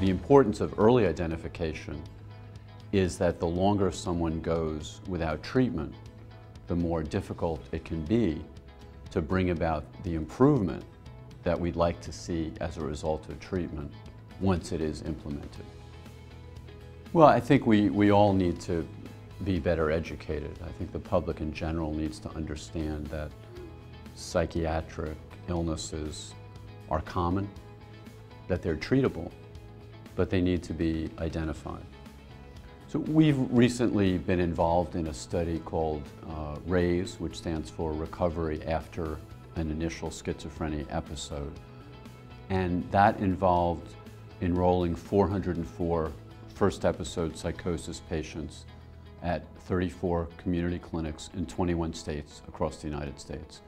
The importance of early identification is that the longer someone goes without treatment, the more difficult it can be to bring about the improvement that we'd like to see as a result of treatment once it is implemented. Well, I think we all need to be better educated. I think the public in general needs to understand that psychiatric illnesses are common, that they're treatable, but they need to be identified. So we've recently been involved in a study called RAISE, which stands for Recovery After an Initial Schizophrenia Episode. And that involved enrolling 404 first episode psychosis patients at 34 community clinics in 21 states across the United States.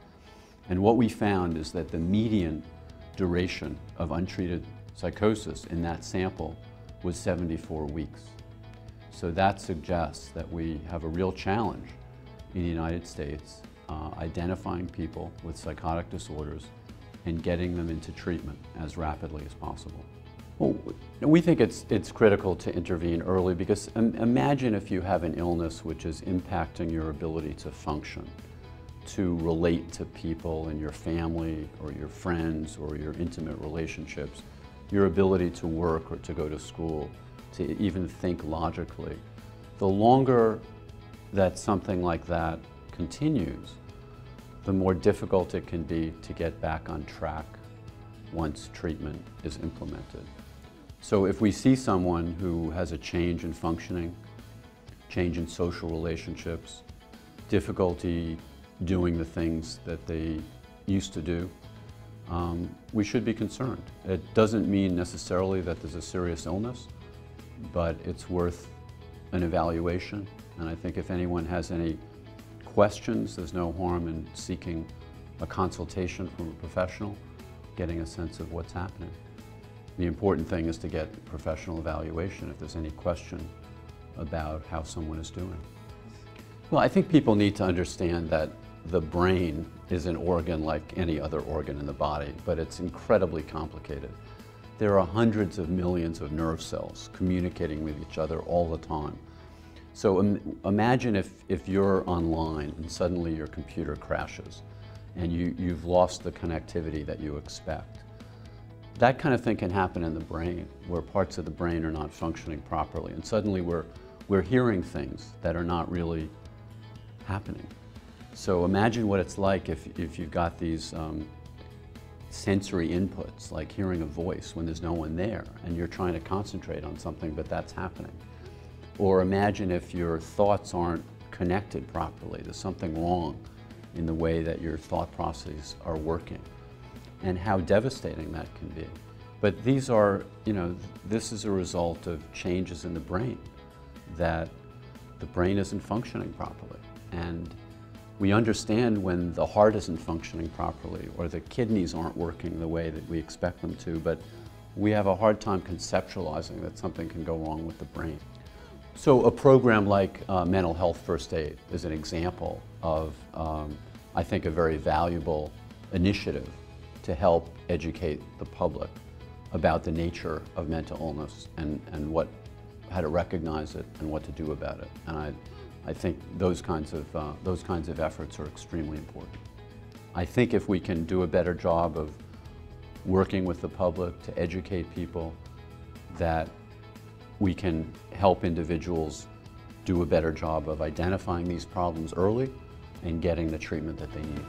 And what we found is that the median duration of untreated psychosis in that sample was 74 weeks. So that suggests that we have a real challenge in the United States identifying people with psychotic disorders and getting them into treatment as rapidly as possible. Well, we think it's critical to intervene early because imagine if you have an illness which is impacting your ability to function, to relate to people in your family or your friends or your intimate relationships, your ability to work or to go to school, to even think logically. The longer that something like that continues, the more difficult it can be to get back on track once treatment is implemented. So if we see someone who has a change in functioning, change in social relationships, difficulty doing the things that they used to do, we should be concerned. It doesn't mean necessarily that there's a serious illness, but it's worth an evaluation. And I think if anyone has any questions, there's no harm in seeking a consultation from a professional, getting a sense of what's happening. The important thing is to get professional evaluation if there's any question about how someone is doing. Well, I think people need to understand that the brain is an organ like any other organ in the body, but it's incredibly complicated. There are hundreds of millions of nerve cells communicating with each other all the time. So imagine if you're online and suddenly your computer crashes and you've lost the connectivity that you expect. That kind of thing can happen in the brain, where parts of the brain are not functioning properly, and suddenly we're hearing things that are not really happening. So imagine what it's like if you've got these sensory inputs, like hearing a voice when there's no one there, and you're trying to concentrate on something, but that's happening. Or imagine if your thoughts aren't connected properly. There's something wrong in the way that your thought processes are working, and how devastating that can be. But these are, this is a result of changes in the brain, that the brain isn't functioning properly. And we understand when the heart isn't functioning properly or the kidneys aren't working the way that we expect them to, but we have a hard time conceptualizing that something can go wrong with the brain. So a program like Mental Health First Aid is an example of, I think, a very valuable initiative to help educate the public about the nature of mental illness and how to recognize it and what to do about it. And I think those kinds of efforts are extremely important. I think if we can do a better job of working with the public to educate people, that we can help individuals do a better job of identifying these problems early and getting the treatment that they need.